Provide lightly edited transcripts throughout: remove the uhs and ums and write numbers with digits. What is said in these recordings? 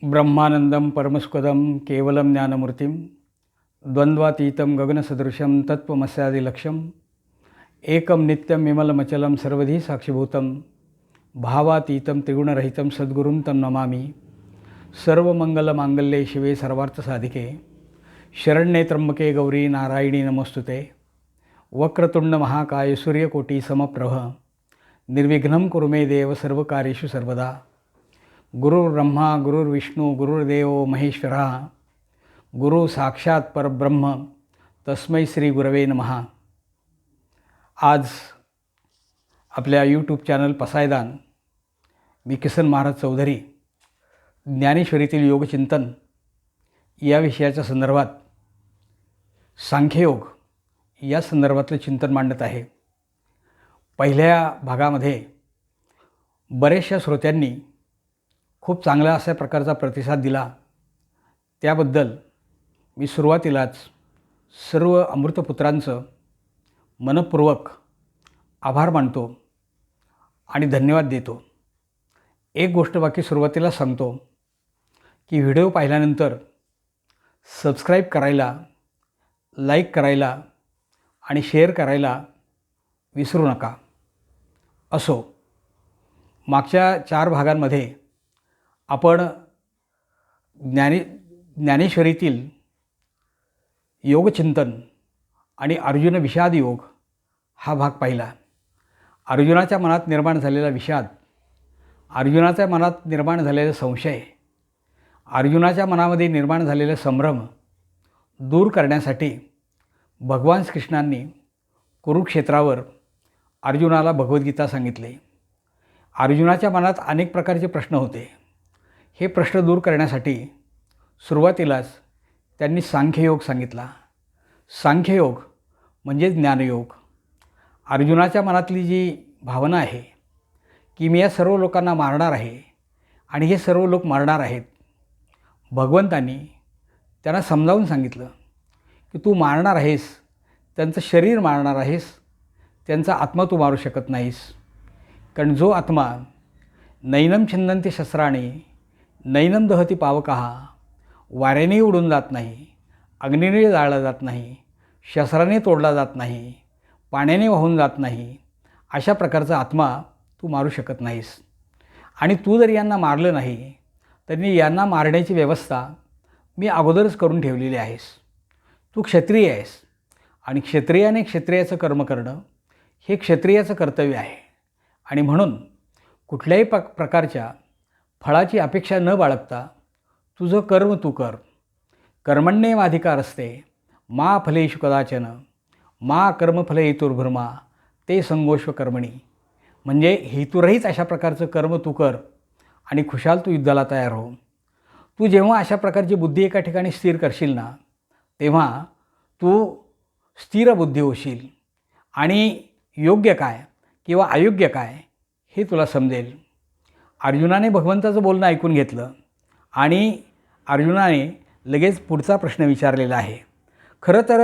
ब्रह्मानंदं परमसुखदं केवलं ज्ञानमूर्तिं द्वन्द्वातीतं गगनसदृशं तत्त्वमस्यादिलक्ष्यम् एकं नित्यं विमलमचलं सर्वधी साक्षिभूतं भावातीतं त्रिगुणरहितं सद्गुरुं तं नमामि। सर्वमंगलमांगल्ये शिवे सर्वार्थसाधिके शरण्ये त्र्यंबके गौरी नारायणी नमोस्तुते। वक्रतुंड महाकाय सूर्यकोटि समप्रभ निर्विघ्नं कुरु मे देव सर्वकार्येषु सर्वदा। गुरुर्ब्रह्मा गुरुर्विष्णू गुरुर्देव महेश्वरा गुरु साक्षात परब्रह्म तस्मै श्री गुरवे नमः। आज आपल्या यूट्यूब चॅनल पसायदान मी किसन महाराज चौधरी ज्ञानेश्वरीतील योगचिंतन या विषयाच्या संदर्भात सांख्ययोग या संदर्भातले चिंतन मांडत आहे। पहिल्या भागामध्ये बरेचशा श्रोत्यांनी खूप चांगला अशा प्रकारचा प्रतिसाद दिला, त्याबद्दल मी सुरुवातीलाच सर्व अमृतपुत्रांचं मनपूर्वक आभार मानतो आणि धन्यवाद देतो। एक गोष्ट बाकी सुरुवातीला सांगतो की व्हिडिओ पाहिल्यानंतर सबस्क्राईब करायला, लाईक करायला आणि शेअर करायला विसरू नका। असो, मागच्या 4 भागांमध्ये आपण ज्ञानेश्वरीतील योगचिंतन आणि अर्जुन विषाद योग हा भाग पाहिला। अर्जुनाच्या मनात निर्माण झालेला विषाद, अर्जुनाच्या मनात निर्माण झालेले संशय, अर्जुनाच्या मनामध्ये निर्माण झालेले संभ्रम दूर करण्यासाठी भगवान श्रीकृष्णांनी कुरुक्षेत्रावर अर्जुनाला भगवद्गीता सांगितली। अर्जुनाच्या मनात अनेक प्रकारचे प्रश्न होते। हे प्रश्न दूर करण्यासाठी सुरुवातीलाच त्यांनी सांख्ययोग सांगितला। सांख्ययोग म्हणजे ज्ञानयोग। अर्जुनाच्या मनातली जी भावना आहे की मी या सर्व लोकांना मारणार आहे आणि हे सर्व लोक मारणार आहेत, भगवंतांनी त्यांना समजावून सांगितलं की तू मारणार आहेस, त्यांचं शरीर मारणार आहेस, त्यांचा आत्मा तू मारू शकत नाहीस। कारण जो आत्मा नैनम छिंदन्ति शस्त्राणि नैनम दहती पावकः, वाऱ्याने उडून जात नाही, अग्नीने जाळला जात नाही, शस्त्राने तोडला जात नाही, पाण्याने वाहून जात नाही, अशा प्रकारचा आत्मा तू मारू शकत नाहीस। आणि तू जर यांना मारलं नाही तरी यांना मारण्याची व्यवस्था मी अगोदरच करून ठेवलेली आहेस। तू क्षत्रिय आहेस आणि क्षत्रियाने क्षत्रियाचं कर्म करणं हे क्षत्रियाचं कर्तव्य आहे। आणि म्हणून कुठल्याही प्रकारच्या फळाची अपेक्षा न बाळगता तुझं कर्म तू कर। कर्मण्येवाधिकारस्ते मा फलेषु कदाचन मा कर्मफले हेतुर्भ्रमा ते संगोष्व कर्मणी। म्हणजे हेतुरहित अशा प्रकारचं कर्म तू कर आणि खुशाल तू युद्धाला तयार हो। तू जेव्हा अशा प्रकारची बुद्धी एका ठिकाणी स्थिर करशील ना, तेव्हा तू स्थिर बुद्धी होशील आणि योग्य काय किंवा अयोग्य काय हे तुला समजेल। अर्जुनाने भगवंताचं बोलणं ऐकून घेतलं आणि अर्जुनाने लगेच पुढचा प्रश्न विचारलेला आहे। खरं तर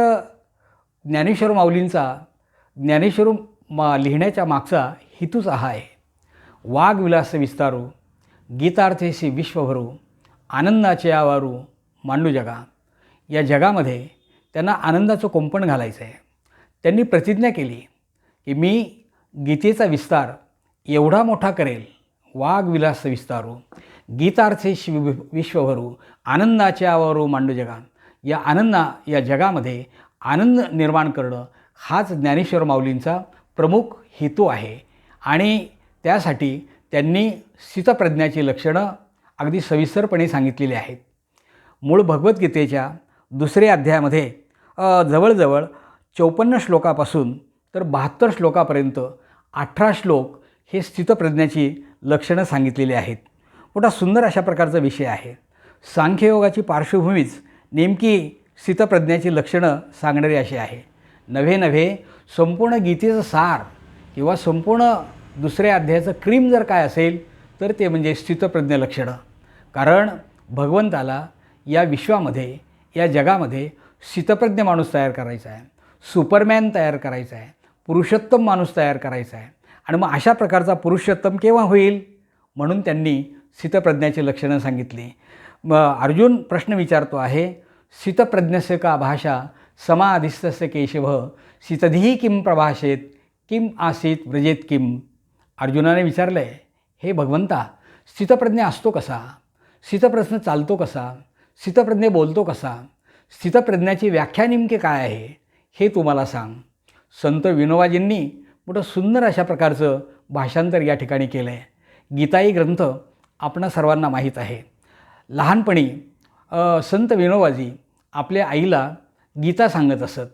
ज्ञानेश्वर माऊलींचा ज्ञानेश्वर लिहिण्याच्या मागचा हेतूच हा आहे। वाग्विलास विस्तारू गीतार्थेसी विश्वभरू आनंदाचे आवारू मांडू जगा। या जगामध्ये त्यांना आनंदाचं कुंपण घालायचं आहे। त्यांनी प्रतिज्ञा केली की मी गीतेचा विस्तार एवढा मोठा करेल, वाग्विलास विस्तारू गीतार्थेसी विश्वभरू आनंदाचे आवारू मांडू जगा। या जगामध्ये आनंद निर्माण करणं हाच ज्ञानेश्वर माऊलींचा प्रमुख हेतू आहे। आणि त्यासाठी त्यांनी स्थितप्रज्ञाची लक्षणं अगदी सविस्तरपणे सांगितलेली आहेत। मूळ भगवद्गीतेच्या 2ऱ्या अध्यायामध्ये जवळजवळ 54 श्लोकापासून तर 72 श्लोकापर्यंत 18 श्लोक हे स्थितप्रज्ञाची लक्षणं सांगितलेली आहेत। मोठा सुंदर अशा प्रकारचा विषय आहे। सांख्ययोगाची पार्श्वभूमीच नेमकी स्थितप्रज्ञाची लक्षणं सांगणारी अशी आहे। नव्हे संपूर्ण गीतेचं सार किंवा संपूर्ण 2ऱ्या अध्यायाचं क्रीम जर काय असेल तर ते म्हणजे स्थितप्रज्ञ लक्षणं। कारण भगवंताला या विश्वामध्ये, या जगामध्ये स्थितप्रज्ञ माणूस तयार करायचा आहे, सुपरमॅन तयार करायचा आहे, पुरुषोत्तम माणूस तयार करायचा आहे। आणि मग अशा प्रकारचा पुरुषोत्तम केव्हा होईल? म्हणून त्यांनी स्थितप्रज्ञाची लक्षणं सांगितली. अर्जुन प्रश्न विचारतो आहे, स्थितप्रज्ञस्य का भाषा समाधिस्थस्य केशव स्थितधीः किं प्रभाषेत किम आसीत व्रजेत किम. अर्जुनाने विचारलं आहे, हे भगवंता, स्थितप्रज्ञ असतो कसा? स्थितप्रज्ञ चालतो कसा? स्थितप्रज्ञ बोलतो कसा? स्थितप्रज्ञाची व्याख्या नेमकी काय आहे हे तू मला सांग. संत विनोबाजींनी मोठं सुंदर अशा प्रकारचं भाषांतर या ठिकाणी केलं आहे. गीताई ग्रंथ आपणा सर्वांना माहीत आहे. लहानपणी संत विनोबाजी आपल्या आईला गीता सांगत असत.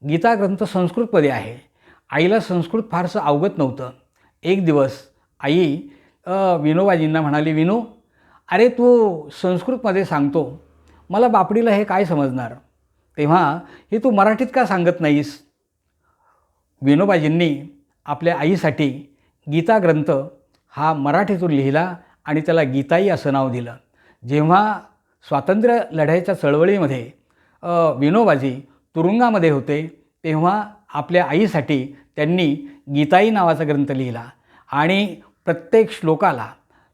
गीता ग्रंथ संस्कृतमध्ये आहे. आईला संस्कृत फारसं अवगत नव्हतं. एक दिवस आई विनोबाजींना म्हणाली, विनू, अरे तू संस्कृतमध्ये सांगतो, मला बापडीला हे काय समजणार, तेव्हा हे तू मराठीत का सांगत नाहीस? विनोबाजींनी आपल्या आईसाठी गीता ग्रंथ हा मराठीतून लिहिला आणि त्याला गीताई असं नाव दिलं. जेव्हा स्वातंत्र्य लढ्याच्या चळवळीमध्ये विनोबाजी तुरुंगामध्ये होते, तेव्हा आपल्या आईसाठी त्यांनी गीताई नावाचा ग्रंथ लिहिला आणि प्रत्येक श्लोकाला,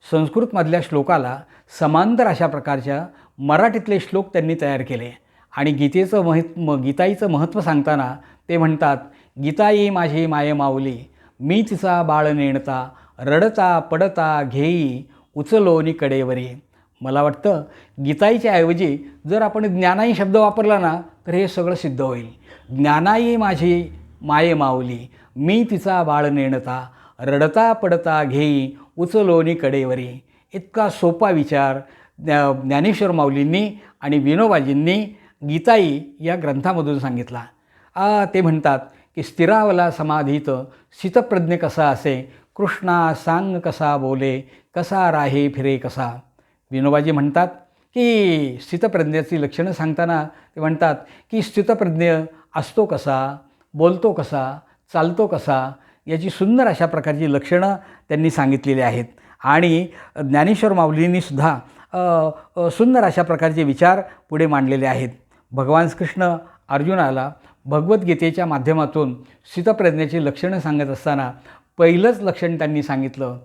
संस्कृतमधल्या श्लोकाला समांतर अशा प्रकारच्या मराठीतले श्लोक त्यांनी तयार केले. आणि गीताईचं महत्त्व सांगताना ते म्हणतात, गीताई माझी माये माऊली, मी तिचा बाळ नेणता, रडता पडता घेई उचलोनी कडेवरी. मला वाटतं गीताईच्या ऐवजी जर आपण ज्ञानाई शब्द वापरला ना तर हे सगळं सिद्ध होईल. ज्ञानाई माझी माये माऊली, मी तिचा बाळ नेणता, रडता पडता घेई उचलोनी कडेवरी. इतका सोपा विचार ज्ञानेश्वर माऊलींनी आणि विनोबाजींनी गीताई या ग्रंथामधून सांगितला. ते म्हणतात की स्थिरावला समाधीत स्थितप्रज्ञ कसा असे, कृष्णा सांग कसा बोले, कसा राहे फिरे कसा. विनोबाजी म्हणतात की स्थितप्रज्ञाची लक्षणं सांगताना ते म्हणतात की स्थितप्रज्ञ असतो कसा, बोलतो कसा, चालतो कसा, याची सुंदर अशा प्रकारची लक्षणं त्यांनी सांगितलेली आहेत. आणि ज्ञानेश्वर माऊलींनीसुद्धा सुंदर अशा प्रकारचे विचार पुढे मांडलेले आहेत. भगवान कृष्ण अर्जुनाला भगवद्गीतेच्या माध्यमातून स्थितप्रज्ञाची लक्षणं सांगत असताना पहिलंच लक्षण त्यांनी सांगितलं.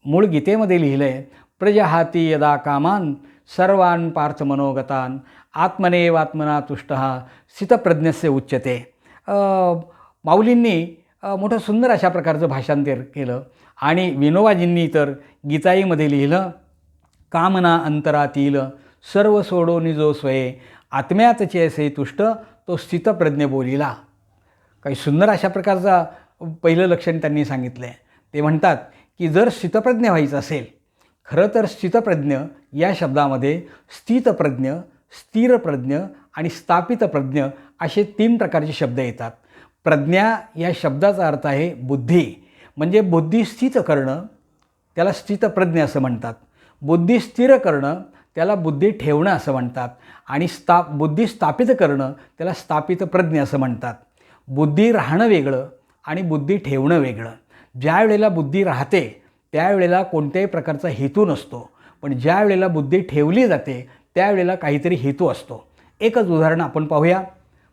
मूळ गीतेमध्ये लिहिलं आहे, प्रजहाती यदा कामान सर्वान् पार्थ मनोगतान आत्मनेवात्मना तुष्टः स्थितप्रज्ञस्य उच्यते. माऊलींनी मोठं सुंदर अशा प्रकारचं भाषांतर केलं. आणि विनोबाजींनी तर गीताईमध्ये लिहिलं, कामना अंतरातील सर्व सोडोनी जो स्वये, आत्म्यातचे असे तुष्ट तो स्थितप्रज्ञ बोलिला. काही सुंदर अशा प्रकारचा पहिलं लक्षण त्यांनी सांगितलं आहे. ते म्हणतात की जर स्थितप्रज्ञ व्हायचं असेल, खरं तर स्थितप्रज्ञ या शब्दामध्ये स्थितप्रज्ञ, स्थिरप्रज्ञ आणि स्थापितप्रज्ञ असे 3 प्रकारचे शब्द येतात. प्रज्ञा या शब्दाचा अर्थ आहे बुद्धी, म्हणजे बुद्धी स्थित करणं त्याला स्थितप्रज्ञ असं म्हणतात. बुद्धी स्थिर करणं त्याला बुद्धी ठेवणं असं म्हणतात. आणि बुद्धी स्थापित करणं त्याला स्थापितप्रज्ञ असं म्हणतात. बुद्धी राहणं वेगळं आणि बुद्धी ठेवणं वेगळं. ज्या वेळेला बुद्धी राहते त्यावेळेला कोणत्याही प्रकारचा हेतू नसतो, पण ज्या वेळेला बुद्धी ठेवली जाते त्यावेळेला काहीतरी हेतू असतो. एकच उदाहरण आपण पाहूया.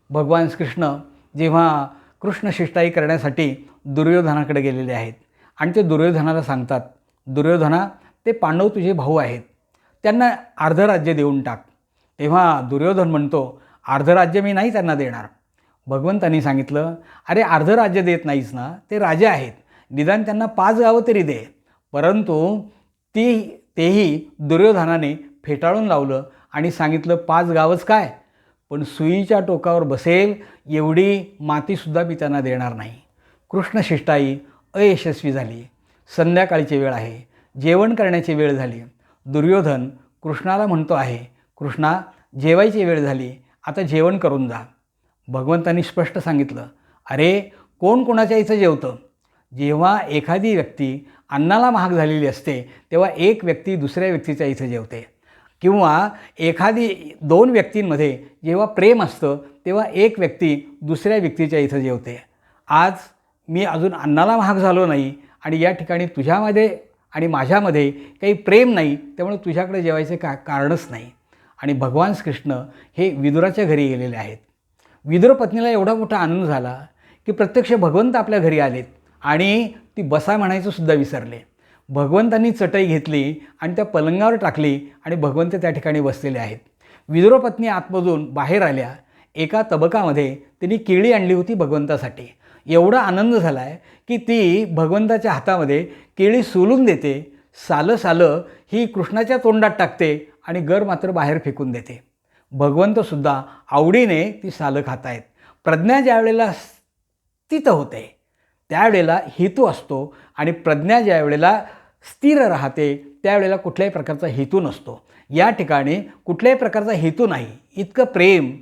भगवान कृष्ण जेव्हा कृष्णशिष्टाई करण्यासाठी दुर्योधनाकडे गेलेले आहेत आणि ते दुर्योधनाला सांगतात, दुर्योधना, ते पांडव तुझे भाऊ आहेत, त्यांना अर्धं राज्य देऊन टाक. तेव्हा दुर्योधन म्हणतो, अर्धं राज्य मी नाही त्यांना देणार. भगवंतांनी सांगितलं, अरे अर्धं राज्य देत नाहीस ना, ते राजे आहेत, निदान त्यांना 5 गावं तरी दे. परंतु तेही दुर्योधनाने फेटाळून लावलं आणि सांगितलं, 5 गावच काय, पण सुईच्या टोकावर बसेल एवढी मातीसुद्धा मी त्यांना देणार नाही. कृष्णशिष्टाई अयशस्वी झाली. संध्याकाळची वेळ आहे, जेवण करण्याची वेळ झाली. दुर्योधन कृष्णाला म्हणतो आहे, कृष्णा, जेवायची वेळ झाली, आता जेवण करून जा. भगवंतांनी स्पष्ट सांगितलं, अरे कोण कोणाच्या इथं जेवतं? जेव्हा एखादी व्यक्ती अन्नाला महाग झालेली असते तेव्हा एक व्यक्ती दुसऱ्या व्यक्तीच्या इथं जेवते. किंवा 2 व्यक्तींमध्ये जेव्हा प्रेम असतं तेव्हा एक व्यक्ती दुसऱ्या व्यक्तीच्या इथं जेवते. आज मी अजून अन्नाला महाग झालो नाही आणि या ठिकाणी तुझ्यामध्ये आणि माझ्यामध्ये काही प्रेम नाही, त्यामुळे तुझ्याकडे जेवायचे कारणच नाही. आणि भगवान कृष्ण हे विदुराच्या घरी गेलेले आहेत. विदुर पत्नीला एवढा मोठा आनंद झाला की प्रत्यक्ष भगवंत आपल्या घरी आलेत आणि ती बसा म्हणायचं सुद्धा विसरले. भगवंतांनी चटई घेतली आणि त्या पलंगावर टाकली आणि भगवंत त्या ठिकाणी बसलेले आहेत. विदुरपत्नी आतमधून बाहेर आल्या. एका तबकामध्ये तिने केळी आणली होती भगवंतासाठी. एवढा आनंद झाला आहे की ती भगवंताच्या हातामध्ये केळी सोलून देते, सालं सालं ही कृष्णाच्या तोंडात टाकते आणि गर मात्र बाहेर फेकून देते. भगवंतसुद्धा आवडीने ती सालं खात आहेत. प्रज्ञा ज्या वेळेला स्थित होते त्यावेळेला हेतू असतो आणि प्रज्ञा ज्या वेळेला स्थिर राहते त्यावेळेला कुठल्याही प्रकारचा हेतू नसतो. या ठिकाणी कुठल्याही प्रकारचा हेतू नाही. इतकं प्रेम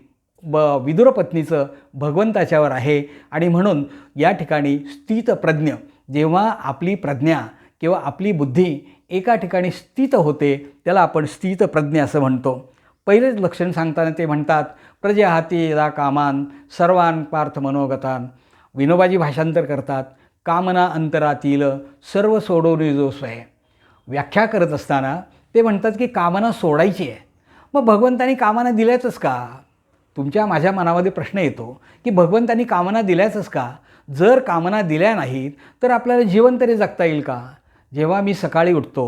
विदुरपत्नीचं भगवंताच्यावर आहे आणि म्हणून या ठिकाणी स्थित प्रज्ञ, जेव्हा आपली प्रज्ञा किंवा आपली बुद्धी एका ठिकाणी स्थित होते त्याला आपण स्थित प्रज्ञ असं म्हणतो. पहिलेच लक्षण सांगताना ते म्हणतात प्रजाहाती यदा कामान सर्वान पार्थ मनोगतान. विनोबाजी भाषांतर करतात कामना अंतरातील सर्व सोडवणे जो स्वय. व्याख्या करत असताना ते म्हणतात की कामना सोडायची आहे. मग भगवंतानी कामना दिल्याचंच का? तुमच्या माझ्या मनामध्ये प्रश्न येतो की भगवंतानी कामना दिल्याचंच का? जर कामना दिल्या नाहीत तर आपल्याला जीवन तरी जगता येईल का? जेव्हा मी सकाळी उठतो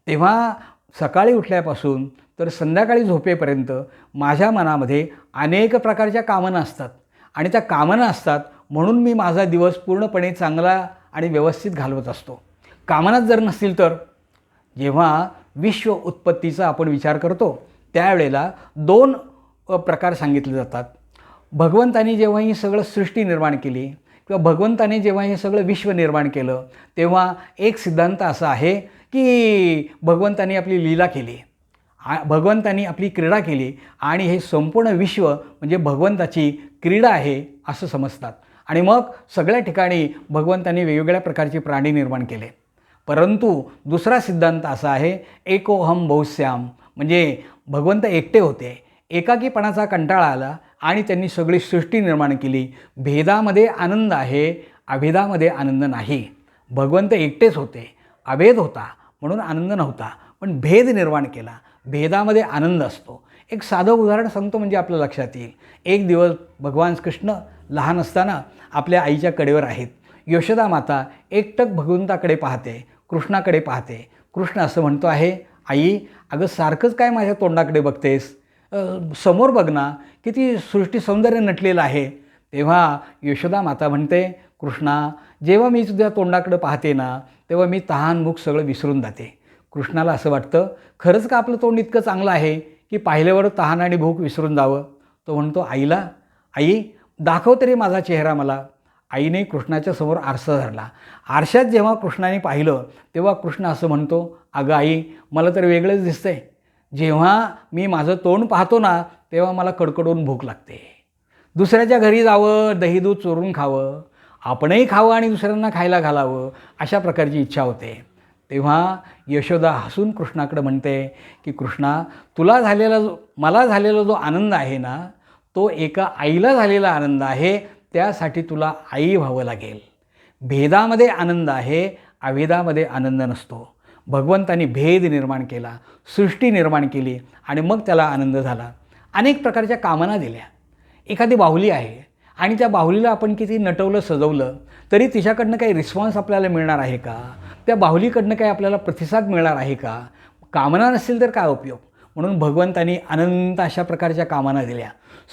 तेव्हा सकाळी उठल्यापासून तर संध्याकाळी झोपेपर्यंत माझ्या मनामध्ये अनेक प्रकारच्या कामना असतात आणि त्या कामना असतात म्हणून मी माझा दिवस पूर्णपणे चांगला आणि व्यवस्थित घालवत असतो. कामनाच जर नसतील तर जेव्हा विश्व उत्पत्तीचा आपण विचार करतो त्यावेळेला दोन प्रकार सांगितले जातात. भगवंतानी जेव्हा ही सगळं सृष्टी निर्माण केली किंवा भगवंताने जेव्हा हे सगळं विश्व निर्माण केलं तेव्हा एक सिद्धांत असा आहे की भगवंतानी आपली लीला केली, भगवंतानी आपली क्रीडा केली आणि हे संपूर्ण विश्व म्हणजे भगवंताची क्रीडा आहे असं समजतात. आणि मग सगळ्या ठिकाणी भगवंतानी वेगवेगळ्या प्रकारचे प्राणी निर्माण केले. परंतु दुसरा सिद्धांत असा आहे एकोहम बहुश्याम, म्हणजे भगवंत एकटे होते, एकाकीपणाचा कंटाळा आला आणि त्यांनी सगळी सृष्टी निर्माण केली. भेदामध्ये आनंद आहे, अभेदामध्ये आनंद नाही. भगवंत एकटेच होते, अभेद होता म्हणून आनंद नव्हता, पण भेद निर्माण केला, भेदामध्ये आनंद असतो. एक साधं उदाहरण सांगतो म्हणजे आपल्या लक्षात येईल. एक दिवस भगवान कृष्ण लहान असताना आपल्या आईच्या कडेवर आहेत. यशोदा माता एकटक भगवंताकडे पाहते, कृष्णाकडे पाहते. कृष्ण असं म्हणतो आहे, आई अगं सारखंच काय माझ्या तोंडाकडे बघतेस, समोर बघ ना, किती सृष्टी सौंदर्य नटलेलं आहे. तेव्हा यशोदा माता म्हणते कृष्णा जेव्हा मी तुझ्या तोंडाकडे पाहते ना तेव्हा मी तहान भूक सगळं विसरून जाते. कृष्णाला असं वाटतं खरंच का आपलं तोंड इतकं चांगलं आहे की पाहिल्यावर तहान आणि भूक विसरून जावं. तो म्हणतो आईला, आई दाखव तरी माझा चेहरा मला. आईने कृष्णाच्या समोर आरसा धरला. आरशात जेव्हा कृष्णाने पाहिलं तेव्हा कृष्ण असं म्हणतो अगं आई मला तर वेगळंच दिसतंय. जेव्हा मी माझं तोंड पाहतो ना तेव्हा मला कडकडून भूक लागते. दुसऱ्याच्या घरी जावं, दही दूध चोरून खावं, आपणही खावं आणि दुसऱ्यांना खायला घालावं अशा प्रकारची इच्छा होते. तेव्हा यशोदा हसून कृष्णाकडे म्हणते की कृष्णा तुला मला झालेला जो आनंद आहे ना तो एका आईला झालेला आनंद आहे, त्यासाठी तुला आई व्हावं लागेल. भेदामध्ये आनंद आहे, अभेदामध्ये आनंद नसतो. भगवंतानी भेद निर्माण केला, सृष्टी निर्माण केली आणि मग त्याला आनंद झाला. अनेक प्रकारच्या कामना दिल्या. एखादी बाहुली आहे आणि त्या बाहुलीला आपण किती नटवलं सजवलं तरी तिच्याकडनं काही रिस्पॉन्स आपल्याला मिळणार आहे का? त्या बाहुलीकडनं काही आपल्याला प्रतिसाद मिळणार आहे का? कामना नसेल तर काय उपयोग? म्हणून भगवंतानी अनंत अशा प्रकारच्या कामना दिल्या.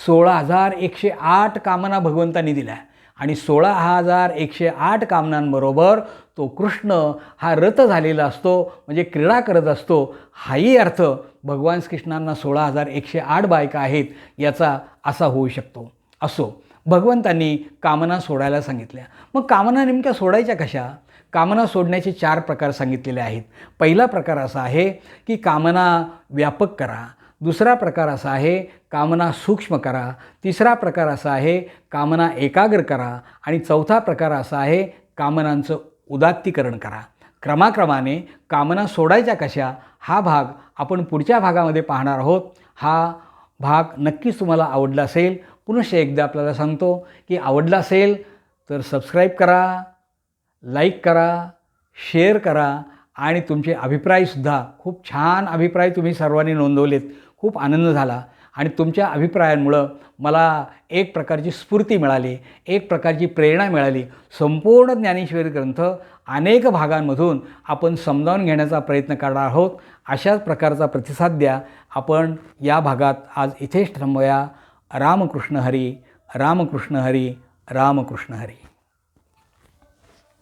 16,108 कामना भगवंतानी दिल्या आणि 16,108 कामनांबरोबर तो कृष्ण हा रत झालेला असतो, म्हणजे क्रीडा करत असतो. हाही अर्थ भगवान कृष्णांना 16,108 बायका आहेत याचा असा होऊ शकतो. असो, भगवंतांनी कामना सोडायला सांगितल्या. मग कामना नेमक्या सोडायच्या कशा? कामना सोडण्याचे 4 प्रकार सांगितलेले आहेत. पहिला प्रकार असा आहे की कामना व्यापक करा. दुसरा प्रकार असा आहे कामना सूक्ष्म करा. तिसरा प्रकार असा आहे कामना एकाग्र करा आणि चौथा प्रकार असा आहे कामनांचं उदात्तीकरण करा. क्रमाक्रमाने कामना सोडायच्या कशा हा भाग आपण पुढच्या भागामध्ये पाहणार आहोत. हा भाग नक्कीच तुम्हाला आवडला असेल. पुनश्च एकदा आपल्याला सांगतो की आवडला असेल तर सबस्क्राईब करा, लाईक करा, शेअर करा आणि तुमचे अभिप्रायसुद्धा खूप छान अभिप्राय तुम्ही सर्वांनी नोंदवलेत. खूप आनंद झाला. आणि तुमच्या अभिप्रायांमुळं मला एक प्रकारची स्फूर्ती मिळाली, एक प्रकारची प्रेरणा मिळाली. संपूर्ण ज्ञानेश्वरी ग्रंथ अनेक भागांमधून आपण समजावून घेण्याचा प्रयत्न करणार आहोत. अशाच प्रकारचा प्रतिसाद द्या. आपण या भागात आज इथेच थांबूया. रामकृष्ण हरी, रामकृष्ण हरी, रामकृष्ण हरी.